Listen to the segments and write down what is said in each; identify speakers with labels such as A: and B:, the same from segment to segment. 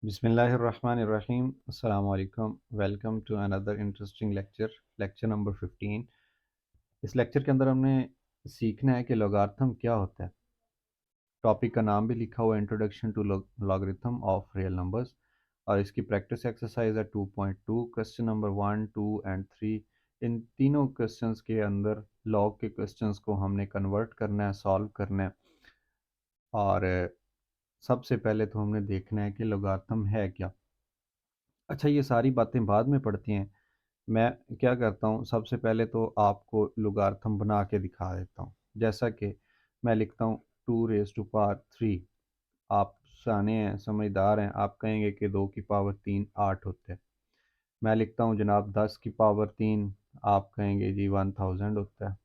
A: बिस्मिल्लाहिर्रहमानिर्रहीम अस्सलाम वालेकुम। Welcome to another interesting lecture, lecture number 15। इस लेक्चर के अंदर हमने सीखना है कि लॉगरिथम क्या होता है। टॉपिक का नाम भी लिखा हुआ है, introduction to logarithm of real numbers. और इसकी प्रैक्टिस एक्सरसाइज है 2.2, क्वेश्चन नंबर 1, 2 एंड 3। इन तीनों क्वेश्चंस के अंदर लॉग के क्वेश्चंस को हमने कन्वर्ट करना है, सॉल्व करना है। और सबसे पहले तो हमने देखना है कि लॉगरिथम है क्या। अच्छा, ये सारी बातें बाद में पढ़ती हैं। मैं क्या करता हूँ, सबसे पहले तो आपको लॉगरिथम बना के दिखा देता हूँ। जैसा कि मैं लिखता हूँ 2 रेज़ टू पावर 3। आप सयाने हैं, समझदार हैं, आप कहेंगे कि 2 की पावर 3 8 होते हैं। मैं लिखता हूँ जनाब 10 की पावर 3, आप कहेंगे जी 1000 होता है।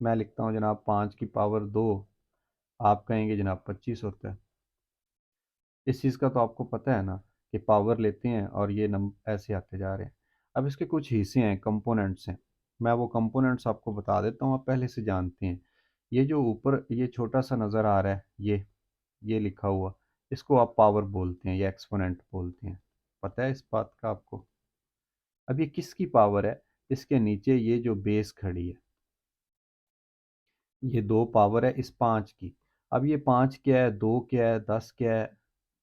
A: मैं लिखता हूँ जनाब 5 की पावर 2, आप कहेंगे जनाब 25 होता है। इस चीज़ का तो आपको पता है ना कि पावर लेते हैं और ये नम ऐसे आते जा रहे हैं। अब इसके कुछ हिस्से हैं, कंपोनेंट्स हैं। मैं वो कंपोनेंट्स आपको बता देता हूँ, आप पहले से जानते हैं। ये जो ऊपर ये छोटा सा नज़र आ रहा है, ये लिखा हुआ, इसको आप पावर बोलते हैं या एक्सपोनेंट बोलते हैं। पता है इस बात का आपको? अब ये किसकी पावर है? इसके नीचे ये जो बेस खड़ी है, ये 2 पावर है इस 5 की। अब ये 5 क्या है, 2 क्या है, 10 क्या है?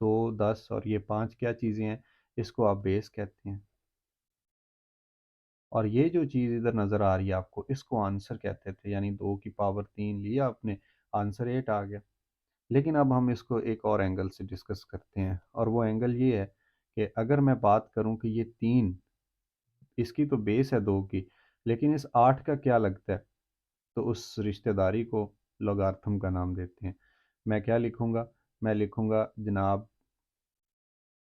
A: 2, 10 और ये 5 क्या चीज़ें हैं? इसको आप बेस कहते हैं। और ये जो चीज़ इधर नज़र आ रही है आपको, इसको आंसर कहते थे। यानी 2 की पावर 3 लिया आपने, आंसर 8 आ गया। लेकिन अब हम इसको एक और एंगल से डिस्कस करते हैं, और वो एंगल ये है कि अगर मैं बात करूं कि ये 3, इसकी तो बेस है 2 की, लेकिन इस 8 का क्या लगता है, तो उस रिश्तेदारी को लॉगरिथम का नाम देते हैं। मैं क्या लिखूंगा? मैं लिखूंगा जनाब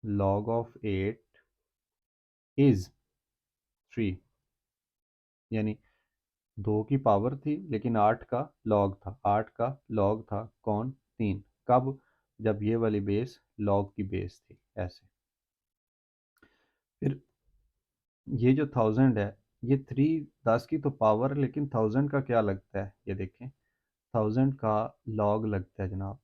A: log of 8 इज़ 3। यानी 2 की पावर थी लेकिन 8 का लॉग था, 8 का लॉग था कौन? 3। कब? जब ये वाली बेस लॉग की बेस थी, ऐसे। फिर ये जो 1000 है, ये 3 10 की तो पावर है, लेकिन 1000 का क्या लगता है, ये देखें। 1000 का लॉग लगता है जनाब,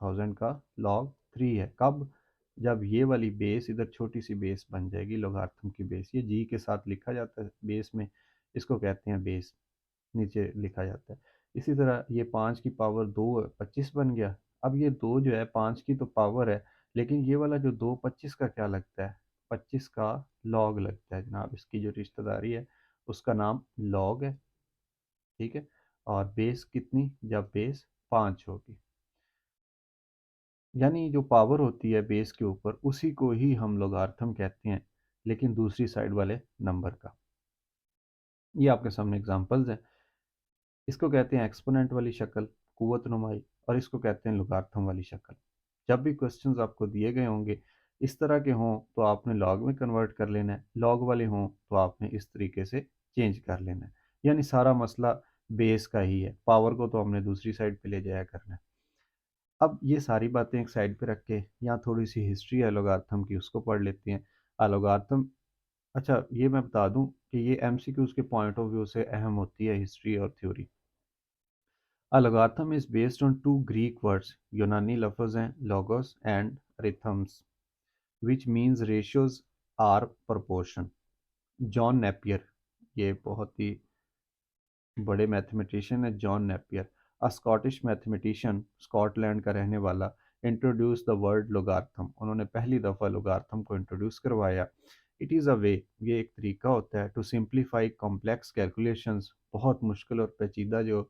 A: 1000 का लॉग 3 है। कब? जब ये वाली बेस इधर छोटी सी बेस बन जाएगी, लोगार्थम की बेस, ये जी के साथ लिखा जाता है बेस में, इसको कहते हैं बेस, नीचे लिखा जाता है। इसी तरह ये 5 की पावर 2 25 बन गया। अब ये 2 जो है 5 की तो पावर है, लेकिन ये वाला जो 2 25 का क्या लगता है? 25 का लॉग लगता है जनाब। इसकी जो रिश्तेदारी है उसका नाम लॉग है, ठीक है। और बेस कितनी? जब बेस 5 होगी। यानी जो पावर होती है बेस के ऊपर, उसी को ही हम लोगार्थम कहते हैं, लेकिन दूसरी साइड वाले नंबर का। ये आपके सामने एग्जांपल्स हैं। इसको कहते हैं एक्सपोनेंट वाली शक्ल, कुव्वत नुमाई, और इसको कहते हैं लोगार्थम वाली शक्ल। जब भी क्वेश्चंस आपको दिए गए होंगे इस तरह के हों, तो आपने लॉग में कन्वर्ट कर लेना है। लॉग वाले हों तो आपने इस तरीके से चेंज कर लेना है। यानी सारा मसला बेस का ही है, पावर को तो हमने दूसरी साइड पे ले जाया करना है। अब ये सारी बातें एक साइड पे रख के यहाँ थोड़ी सी हिस्ट्री है लोगार्थम की, उसको पढ़ लेते हैं। लोगार्थम, अच्छा ये मैं बता दूं कि ये एमसीक्यूज के पॉइंट ऑफ व्यू से अहम होती है, हिस्ट्री और theory. A logarithm is based on two Greek words, यूनानी लफ्ज़ हैं logos and rhythms, which means ratios are proportion। John Napier, ये बहुत ही बड़े मैथमेटिशियन है जॉन नेपियर, अ स्कॉटिश मैथमेटिशियन, स्कॉटलैंड का रहने वाला, इंट्रोड्यूस द वर्ड लोगार्थम। उन्होंने पहली दफ़ा लोगार्थम को इंट्रोड्यूस करवाया। इट इज़ अ वे, ये एक तरीका होता है, टू सिंप्लीफाई कॉम्प्लेक्स कैलकुलेशंस, बहुत मुश्किल और पेचीदा जो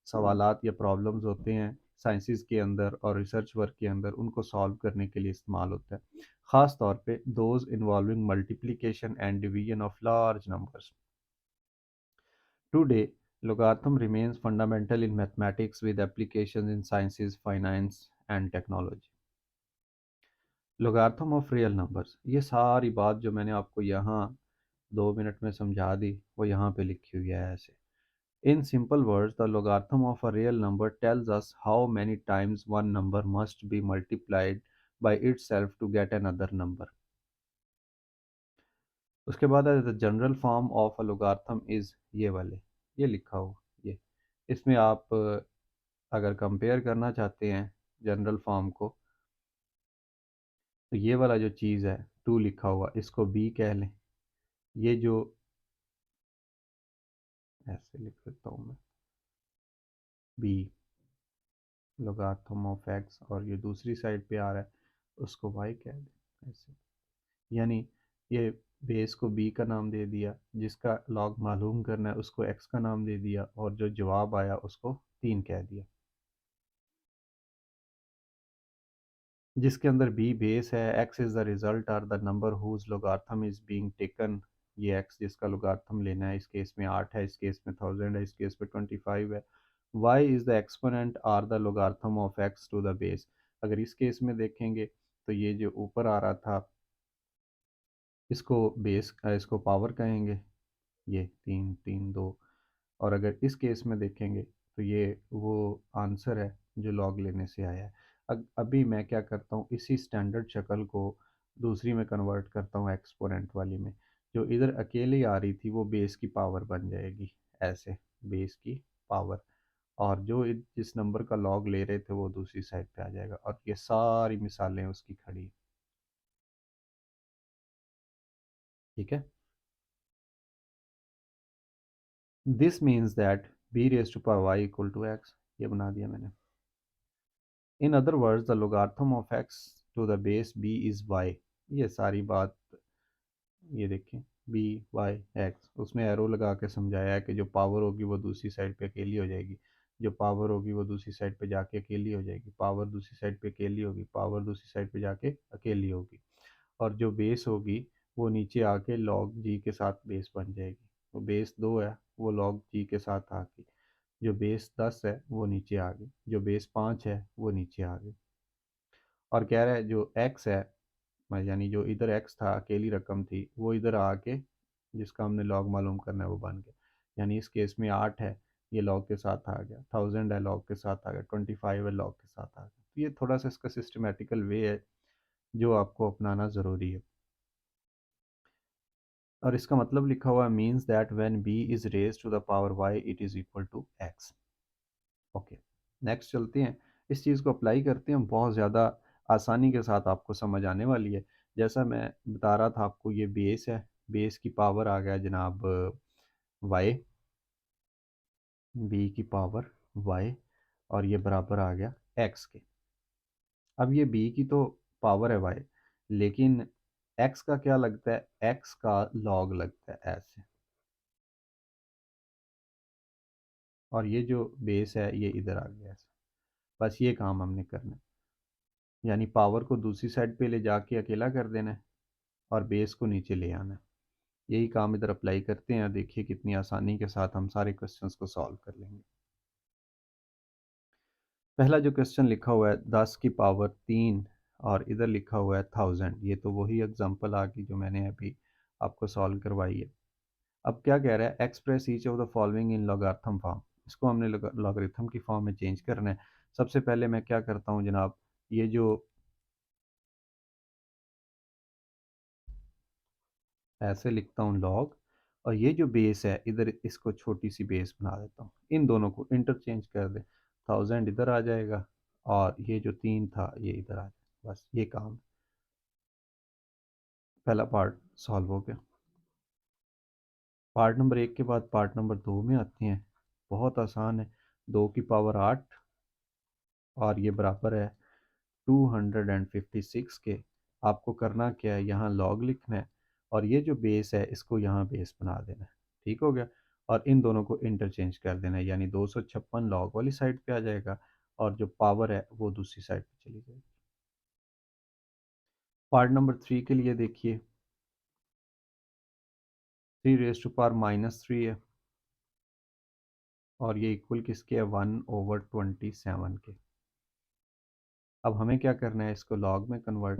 A: सवालात या प्रॉब्लम्स होते हैं साइंसिस के अंदर और रिसर्च वर्क के अंदर, उनको सॉल्व करने के लिए इस्तेमाल होता है। ख़ास तौर पे those involving multiplication and division of large numbers. Today, logarithm remains fundamental in mathematics with applications in sciences, finance, and technology. Logarithm of real numbers, ये सारी बात जो मैंने आपको यहाँ 2 मिनट में समझा दी, वो यहाँ पे लिखी हुई है ऐसे। In simple words, the logarithm of a real number tells us how many times one number must be multiplied by itself to get another number. उसके बाद है the general form of a logarithm is, ये वाले, ये लिखा हो, ये इसमें आप अगर कंपेयर करना चाहते हैं जनरल फॉर्म को, तो ये वाला जो चीज़ है 2 लिखा हुआ, इसको b कह लें। ये जो ऐसे लिख सकता हूँ मैं, b लोगार्थम ऑफ x, और ये दूसरी साइड पे आ रहा है उसको y कह दें ऐसे। यानी ये बेस को b का नाम दे दिया, जिसका लॉग मालूम करना है उसको x का नाम दे दिया, और जो जवाब आया उसको 3 कह दिया। जिसके अंदर b बेस है, x is the result are the number whose logarithm is being taken. ये x जिसका लोगार्थम लेना है, इस केस में 8 है, इस केस में 1000 है, इस केस में 25 है। y is the exponent are the logarithm of x to the base. अगर इस केस में देखेंगे तो ये जो ऊपर आ रहा था इसको बेस, इसको पावर कहेंगे, ये 3 3 2। और अगर इस केस में देखेंगे तो ये वो आंसर है जो लॉग लेने से आया है। अभी मैं क्या करता हूँ, इसी स्टैंडर्ड शक्ल को दूसरी में कन्वर्ट करता हूँ एक्सपोनेंट वाली में। जो इधर अकेली आ रही थी वो बेस की पावर बन जाएगी ऐसे, बेस की पावर। और जो जिस नंबर का लॉग ले रहे थे वो दूसरी साइड पे आ जाएगा, और ये सारी मिसालें उसकी खड़ी। ठीक है। This means that b raise to power y equal to x, ये बना दिया मैंने। In other words the logarithm of x to the base b is y। ये सारी बात, ये देखें b y x, उसमें एरो लगा के समझाया है कि जो पावर होगी वो दूसरी साइड पे अकेली हो जाएगी, जो पावर होगी वो दूसरी साइड पे जाके अकेली हो जाएगी, पावर दूसरी साइड पे अकेली होगी, पावर दूसरी साइड पे जाके अकेली होगी, और जो बेस होगी वो नीचे आके लॉग जी के साथ बेस बन जाएगी। तो बेस 2 है वो लॉग जी के साथ आ गई, जो बेस 10 है वो नीचे आ गई, जो बेस 5 है वो नीचे आ गई। और कह रहा है जो x है, यानी जो इधर x था अकेली रकम थी वो इधर आके जिसका हमने लॉग मालूम करना है वो बन गया। यानी इस केस में 8 है, ये लॉग के साथ आ गया, 1000 है लॉग के साथ आ गया, 25 है लॉग के साथ आ गया। तो ये थोड़ा सा इसका सिस्टमेटिकल वे है जो आपको अपनाना ज़रूरी है। और इसका मतलब लिखा हुआ है means that when b is raise to the power y it is equal to x। Okay, next चलते हैं, इस चीज़ को अप्लाई करते हैं, बहुत ज़्यादा आसानी के साथ आपको समझ आने वाली है। जैसा मैं बता रहा था आपको, ये बेस है, बेस की पावर आ गया जनाब y, b की पावर y, और ये बराबर आ गया x के। अब ये b की तो पावर है y, लेकिन x का क्या लगता है, x का लॉग लगता है ऐसे। और ये जो बेस है ये इधर आ गया ऐसे। बस ये काम हमने करना है, यानी पावर को दूसरी साइड पे ले जाके अकेला कर देना है और बेस को नीचे ले आना है। यही काम इधर अप्लाई करते हैं, देखिए कितनी आसानी के साथ हम सारे क्वेश्चंस को सॉल्व कर लेंगे। पहला जो क्वेश्चन लिखा हुआ है 10 की पावर 3, और इधर लिखा हुआ है 1000, ये तो वही एग्जांपल आ गई जो मैंने अभी आपको सॉल्व करवाई है। अब क्या कह रहा है, express each of the following in logarithm form. इसको हमने लॉगरिथम की फॉर्म में चेंज करना है। सबसे पहले मैं क्या करता हूँ जनाब, ये जो ऐसे लिखता हूँ लॉग, और ये जो बेस है इधर इसको छोटी सी बेस बना देता हूँ, इन दोनों को इंटरचेंज कर दे, 1000 इधर आ जाएगा और ये जो 3 था ये इधर आ जाएगा। बस ये काम, पहला पार्ट सॉल्व हो गया। पार्ट नंबर 1 के बाद पार्ट नंबर 2 में आते हैं, बहुत आसान है। 2 की पावर 8, और ये बराबर है 256 के। आपको करना क्या है, यहाँ लॉग लिखना है, और ये जो बेस है इसको यहाँ बेस बना देना है। ठीक हो गया। और इन दोनों को इंटरचेंज कर देना है, यानी 256 लॉग वाली साइड पे आ जाएगा और जो पावर है वो दूसरी साइड पे चली जाएगी। पार्ट नंबर 3 के लिए देखिए, 3 रेज टू पावर -3 है, और ये इक्वल किसके है, 1/27 के। अब हमें क्या करना है, इसको लॉग में कन्वर्ट,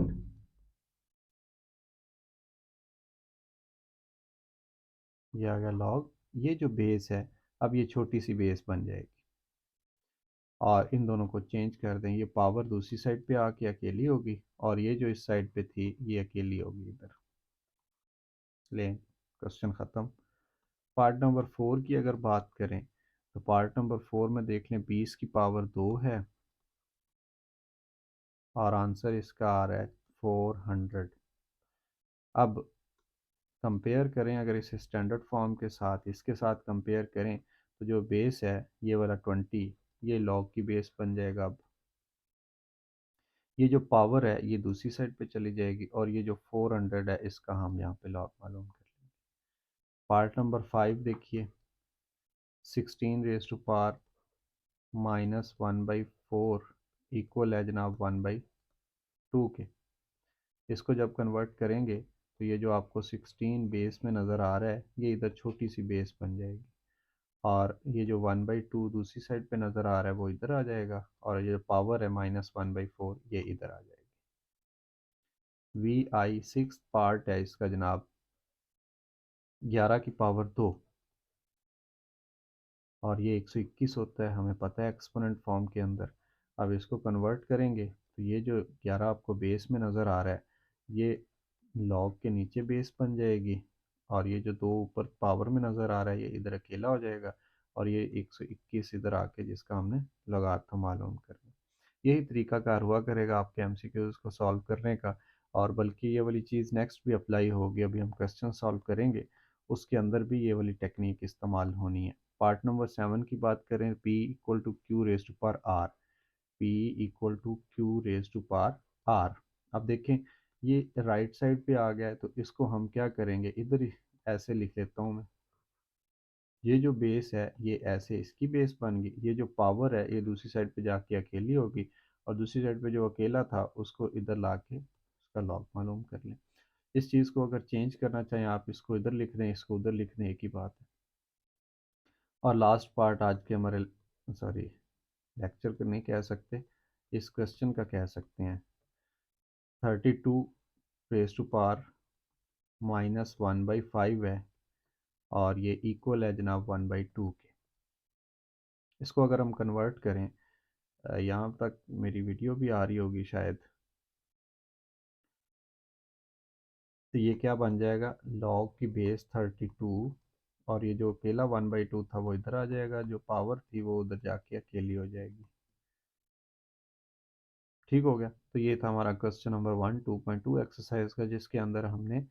A: ये आ गया लॉग। ये जो बेस है अब ये छोटी सी बेस बन जाएगी, और इन दोनों को चेंज कर दें, ये पावर दूसरी साइड पे आके अकेली होगी, और ये जो इस साइड पे थी ये अकेली होगी इधर। लें, क्वेश्चन ख़त्म। पार्ट नंबर 4 की अगर बात करें तो पार्ट नंबर 4 में देख लें 20 की पावर 2 है, और आंसर इसका आ रहा है 400। अब कंपेयर करें, अगर इसे स्टैंडर्ड फॉर्म के साथ इसके साथ कंपेयर करें तो जो बेस है ये वाला 20, ये लॉग की बेस बन जाएगा। अब ये जो पावर है ये दूसरी साइड पे चली जाएगी और ये जो 400 है इसका हम यहाँ पे लॉग मालूम कर लेंगे। पार्ट नंबर 5 देखिए, 16 रेज़ टू पावर -1/4 इक्वल है जनाब 1/2 के। इसको जब कन्वर्ट करेंगे तो ये जो आपको 16 बेस में नज़र आ रहा है ये इधर छोटी सी बेस बन जाएगी और ये जो 1/2 दूसरी साइड पे नज़र आ रहा है वो इधर आ जाएगा और ये जो पावर है -1/4 ये इधर आ जाएगी। VI 6 पार्ट है इसका जनाब 11 की पावर 2 और ये 121 होता है, हमें पता है एक्सपोनेंट फॉर्म के अंदर। अब इसको कन्वर्ट करेंगे तो ये जो 11 आपको बेस में नज़र आ रहा है ये लॉग के नीचे बेस बन जाएगी और ये जो 2 ऊपर पावर में नज़र आ रहा है ये इधर अकेला हो जाएगा और ये 121 इधर आके जिसका हमने लॉगरिथम मालूम करना। यही तरीकाकार हुआ करेगा आपके एमसीक्यूज़ को सॉल्व करने का। और बल्कि ये वाली चीज़ नेक्स्ट भी अप्लाई होगी, अभी हम क्वेश्चन सॉल्व करेंगे उसके अंदर भी ये वाली टेक्निक इस्तेमाल होनी है। पार्ट नंबर 7 की बात करें, P equal to q raise to power r, P equal to q raise to power r. अब देखें ये राइट साइड पे आ गया है तो इसको हम क्या करेंगे, इधर ही ऐसे लिख लेता हूँ मैं। ये जो बेस है ये ऐसे इसकी बेस बन गई, ये जो पावर है ये दूसरी साइड पे जाके अकेली होगी और दूसरी साइड पे जो अकेला था उसको इधर ला के उसका लॉग मालूम कर लें। इस चीज़ को अगर चेंज करना चाहें आप इसको इधर लिख दें, इसको उधर लिख दें, एक ही बात है। और लास्ट पार्ट आज के हमारे, सॉरी लेक्चर को नहीं कह सकते, इस क्वेश्चन का कह सकते हैं। 32 रेज़ टू पावर -1/5 है और ये इक्वल है जनाब 1/2 के। इसको अगर हम कन्वर्ट करें, यहाँ तक मेरी वीडियो भी आ रही होगी शायद, तो ये क्या बन जाएगा, लॉग की बेस 32 और ये जो अकेला 1/2 था वो इधर आ जाएगा, जो पावर थी वो उधर जाके अकेली हो जाएगी। ठीक हो गया। तो ये था हमारा क्वेश्चन नंबर 1 2.2 एक्सरसाइज का, जिसके अंदर हमने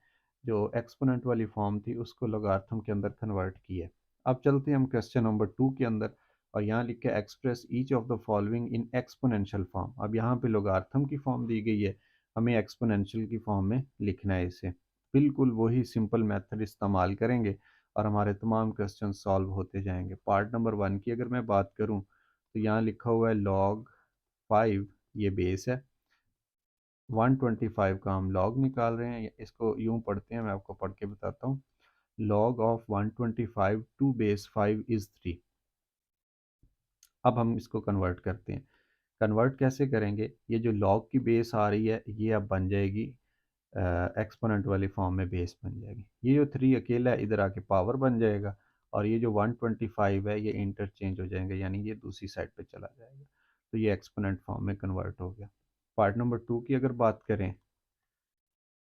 A: जो एक्सपोनेंट वाली फॉर्म थी उसको लॉगरिथम के अंदर कन्वर्ट किया। अब चलते हैं हम क्वेश्चन नंबर 2 के अंदर और यहाँ लिख के express each of the following in exponential form. अब यहाँ पे लॉगरिथम की फॉर्म दी गई है, हमें एक्सपोनेंशियल की फॉर्म में लिखना है इसे। बिल्कुल वही सिंपल मेथड इस्तेमाल करेंगे और हमारे तमाम क्वेश्चन सॉल्व होते जाएंगे। पार्ट नंबर 1 की अगर मैं बात करूँ तो यहाँ लिखा हुआ है log 5, ये बेस है, 125 का हम लॉग निकाल रहे हैं। इसको यूं पढ़ते हैं, मैं आपको पढ़ के बताता हूँ। Log of 125 to base 5 is 3। अब हम इसको कन्वर्ट करते हैं। कन्वर्ट कैसे करेंगे, ये जो लॉग की बेस आ रही है ये अब बन जाएगी एक्सपोनेंट वाली फॉर्म में बेस बन जाएगी। ये जो 3 अकेला है इधर आके पावर बन जाएगा और ये जो 125 है ये इंटरचेंज हो जाएंगे, यानी ये दूसरी साइड पे चला जाएगा। तो ये एक्सपोनेंट फॉर्म में कन्वर्ट हो गया। पार्ट नंबर 2 की अगर बात करें,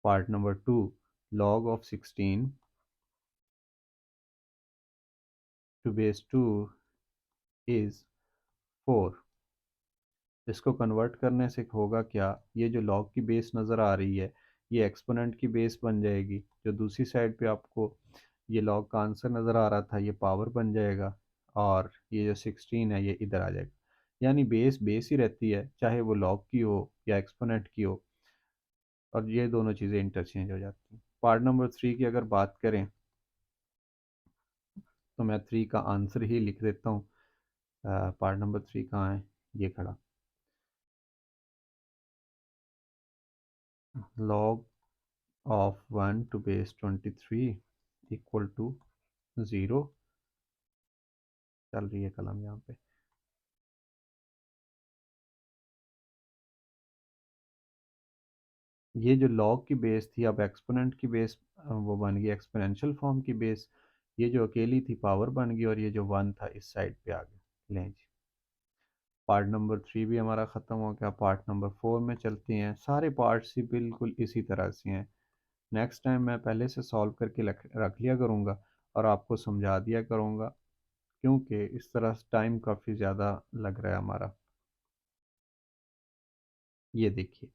A: part number 2, log of 16 to base 2 is 4। इसको कन्वर्ट करने से होगा क्या, ये जो log की बेस नज़र आ रही है ये एक्सपोनेंट की बेस बन जाएगी, जो दूसरी साइड पे आपको ये log का आंसर नज़र आ रहा था ये पावर बन जाएगा और ये जो 16 है ये इधर आ जाएगा। यानी बेस बेस ही रहती है, चाहे वो log की हो या एक्सपोनेंट की हो, और ये दोनों चीज़ें इंटरचेंज हो जाती हैं। पार्ट नंबर 3 की अगर बात करें तो मैं 3 का आंसर ही लिख देता हूँ। पार्ट नंबर 3 कहाँ है, ये खड़ा, log of 1 to base 23 equal to 0। चल रही है कलम यहाँ पे। ये जो log की बेस थी अब एक्सपोनेंट की बेस वो बन गई एक्सपोनेंशियल फॉर्म की बेस। ये जो अकेली थी पावर बन गई और ये जो 1 था इस साइड पे आ गया। लें जी, पार्ट नंबर 3 भी हमारा ख़त्म हो गया। पार्ट नंबर 4 में चलते हैं। सारे पार्ट्स ही बिल्कुल इसी तरह से हैं। नेक्स्ट टाइम मैं पहले से सॉल्व करके रख लिया करूँगा और आपको समझा दिया करूँगा, क्योंकि इस तरह टाइम काफ़ी ज़्यादा लग रहा है हमारा। ये देखिए,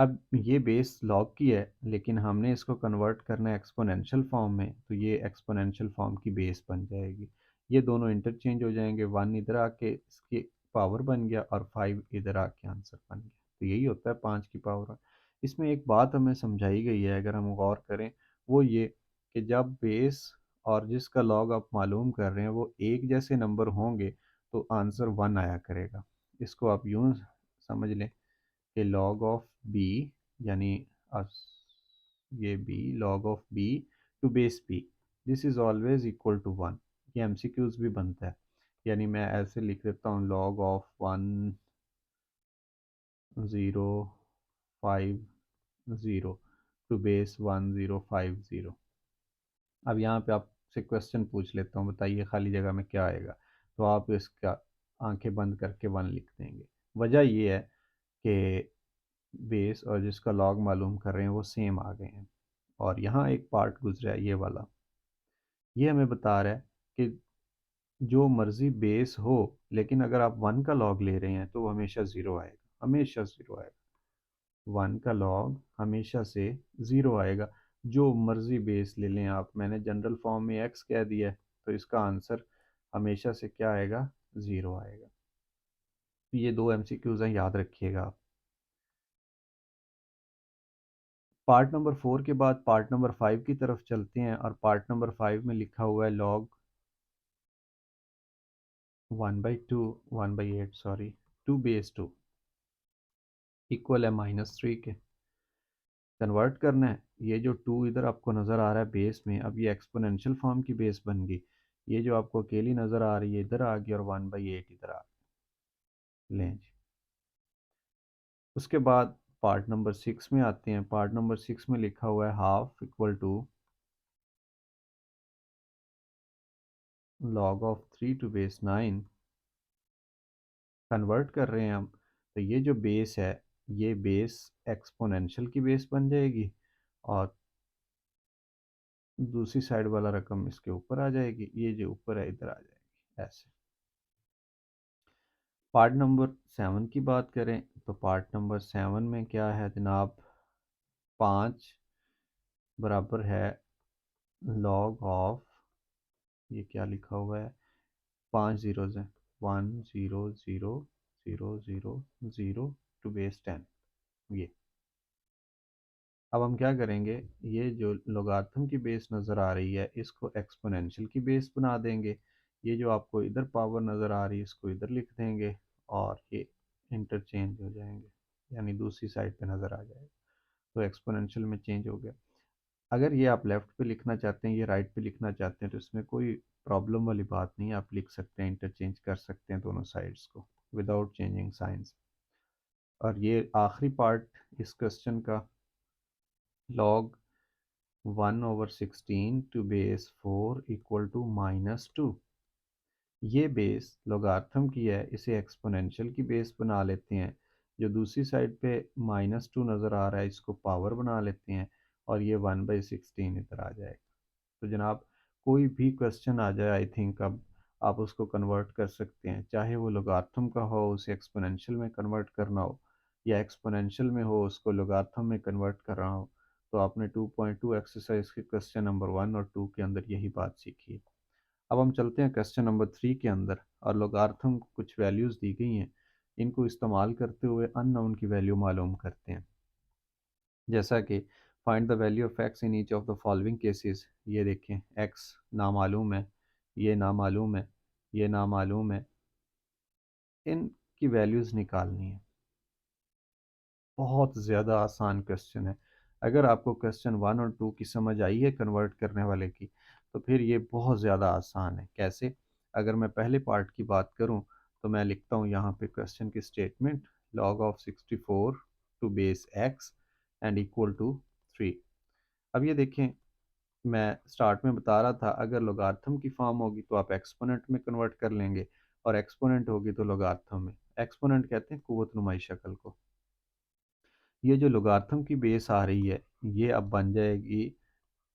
A: अब ये बेस लॉग की है, लेकिन हमने इसको कन्वर्ट करना है एक्सपोनेंशियल फॉर्म में, तो ये एक्सपोनेंशियल फॉर्म की बेस बन जाएगी। ये दोनों इंटरचेंज हो जाएंगे, 1 इधर आके इसकी पावर बन गया और 5 इधर आके आंसर बन गया। तो यही होता है 5 की पावर। इसमें एक बात हमें समझाई गई है, अगर हम गौर करें, वो ये कि जब बेस और जिसका लॉग आप मालूम कर रहे हैं वो एक जैसे नंबर होंगे तो आंसर 1 आया करेगा। इसको आप यूँ समझ लें कि log ऑफ b, यानी ये b log of b to base b, this is always equal to 1। ये एमसीक्यूज भी बनता है, यानी मैं ऐसे लिख देता हूँ log ऑफ 1050 टू बेस 1050। अब यहाँ पे आपसे क्वेश्चन पूछ लेता हूँ, बताइए खाली जगह में क्या आएगा। तो आप इसका आंखें बंद करके 1 लिख देंगे। वजह ये है कि बेस और जिसका लॉग मालूम कर रहे हैं वो सेम आ गए हैं। और यहाँ एक पार्ट गुजरा है ये वाला, ये हमें बता रहा है कि जो मर्ज़ी बेस हो, लेकिन अगर आप 1 का लॉग ले रहे हैं तो वो हमेशा ज़ीरो आएगा, हमेशा ज़ीरो आएगा। 1 का लॉग हमेशा से ज़ीरो आएगा, जो मर्ज़ी बेस ले लें आप। मैंने जनरल फॉर्म में एक्स कह दिया है, तो इसका आंसर हमेशा से क्या आएगा, ज़ीरो आएगा। तो ये दो एमसीक्यूज़ हैं, याद रखिएगा आप। पार्ट नंबर 4 के बाद पार्ट नंबर 5 की तरफ चलते हैं, और पार्ट नंबर 5 में लिखा हुआ है लॉग 1/8 सॉरी 2 बेस 2 इक्वल है -3 के। कन्वर्ट करना है, ये जो 2 इधर आपको नज़र आ रहा है बेस में, अब ये एक्सपोनेंशियल फॉर्म की बेस बन गई। ये जो आपको अकेली नज़र आ रही है इधर आ गई, और 1/8 इधर आ लें जी। उसके बाद पार्ट नंबर 6 में आते हैं। पार्ट नंबर 6 में लिखा हुआ है half equal to log of 3 to base 9। Convert कर रहे हैं हम, तो ये जो बेस है ये बेस एक्सपोनेंशियल की बेस बन जाएगी, और दूसरी साइड वाला रकम इसके ऊपर आ जाएगी, ये जो ऊपर है इधर आ जाएगी ऐसे। पार्ट नंबर 7 की बात करें तो पार्ट नंबर 7 में क्या है जनाब, 5 बराबर है log ऑफ, ये क्या लिखा हुआ है, 5 ज़ीरोज़ हैं, 1 0 0 0 0 0 ये। अब हम क्या करेंगे, ये जो लोगार्थम की बेस नज़र आ रही है इसको एक्सपोनेंशियल की बेस बना देंगे। ये जो आपको इधर पावर नज़र आ रही है इसको इधर लिख देंगे, और ये इंटरचेंज हो जाएंगे, यानी दूसरी साइड पे नज़र आ जाएगा। तो एक्सपोनेंशियल में चेंज हो गया। अगर ये आप लेफ़्ट पे लिखना चाहते हैं, ये राइट पे लिखना चाहते हैं, तो इसमें कोई प्रॉब्लम वाली बात नहीं है, आप लिख सकते हैं, इंटरचेंज कर सकते हैं दोनों साइड्स को विदाउट चेंजिंग साइंस। और ये आखिरी पार्ट इस क्वेश्चन का, log 1/16 to base 4 equal to -2। ये बेस लोगार्थम की है, इसे एक्सपोनेंशियल की बेस बना लेते हैं। जो दूसरी साइड पे -2 नज़र आ रहा है इसको पावर बना लेते हैं, और ये 1/16 इधर आ जाएगा। तो जनाब कोई भी क्वेश्चन आ जाए, आई थिंक अब आप उसको कन्वर्ट कर सकते हैं, चाहे वो लोगार्थम का हो उसे एक्सपोनेंशियल में कन्वर्ट करना हो, या एक्सपोनेंशियल में हो उसको लोगार्थम में कन्वर्ट करना हो। तो आपने 2.2 एक्सरसाइज के क्वेश्चन नंबर 1 और 2 के अंदर यही बात सीखी है। अब हम चलते हैं क्वेश्चन नंबर 3 के अंदर, और लोगार्थम को कुछ वैल्यूज़ दी गई हैं, इनको इस्तेमाल करते हुए अननोन की वैल्यू मालूम करते हैं। जैसा कि find the value of x in each of the following cases. ये देखें, एक्स नामालूम है, ये नामालूम है, ये नामालूम है, इनकी वैल्यूज़ निकालनी है। बहुत ज़्यादा आसान क्वेश्चन है। अगर आपको क्वेश्चन 1 और 2 की समझ आई है कन्वर्ट करने वाले की, तो फिर ये बहुत ज़्यादा आसान है। कैसे? अगर मैं पहले पार्ट की बात करूं, तो मैं लिखता हूं यहाँ पे क्वेश्चन की statement, log of 64 to base x and equal to 3। अब ये देखें, मैं स्टार्ट में बता रहा था अगर लोगार्थम की फॉर्म होगी तो आप एक्सपोनेंट में कन्वर्ट कर लेंगे, और एक्सपोनेंट होगी तो लोगार्थम में। एक्सपोनेंट कहते हैं कुव्वत नुमाई शक्ल को। ये जो लोगार्थम की बेस आ रही है ये अब बन जाएगी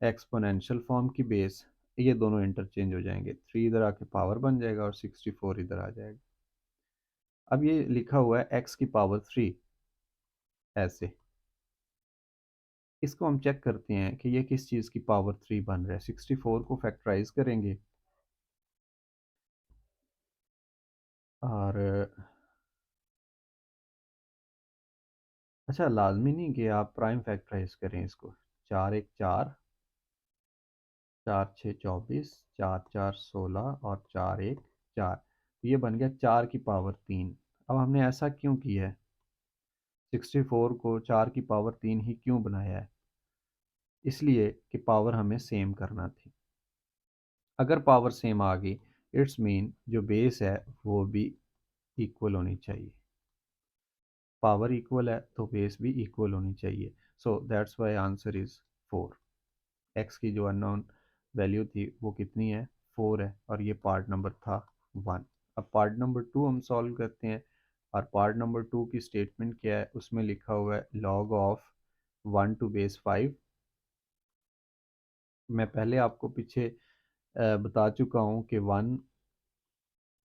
A: एक्सपोनेंशियल फॉर्म की बेस। ये दोनों इंटरचेंज हो जाएंगे, 3 इधर आके पावर बन जाएगा और 64 इधर आ जाएगा। अब ये लिखा हुआ है x की पावर 3 ऐसे, इसको हम चेक करते हैं कि ये किस चीज़ की पावर 3 बन रहा है। 64 को फैक्टराइज करेंगे और अच्छा, लाजमी नहीं कि आप प्राइम फैक्टराइज करें इसको। 4 1 4, 4 6 24, 4 4 16 और 4 1 4। ये बन गया 4 की पावर 3। अब हमने ऐसा क्यों किया है, 64 को 4 की पावर 3 ही क्यों बनाया है? इसलिए कि पावर हमें सेम करना थी। अगर पावर सेम आ गई, इट्स मीन जो बेस है वो भी इक्वल होनी चाहिए। पावर इक्वल है तो बेस भी इक्वल होनी चाहिए। So that's why answer is 4। X की जो अननोन वैल्यू थी वो कितनी है, 4 है, और ये पार्ट नंबर था 1। अब पार्ट नंबर 2 हम सॉल्व करते हैं, और पार्ट नंबर 2 की स्टेटमेंट क्या है, उसमें लिखा हुआ है लॉग ऑफ 1 to base 5। मैं पहले आपको पीछे बता चुका हूँ कि 1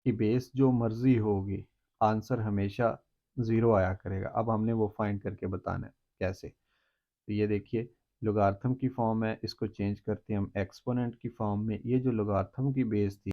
A: की बेस जो मर्जी होगी, आंसर हमेशा ज़ीरो आया करेगा। अब हमने वो फाइंड करके बताना है कैसे। तो ये देखिए, लोगार्थम की फॉर्म है, इसको चेंज करते हैं हम एक्सपोनेंट की फॉर्म में। ये जो लोगार्थम की बेस थी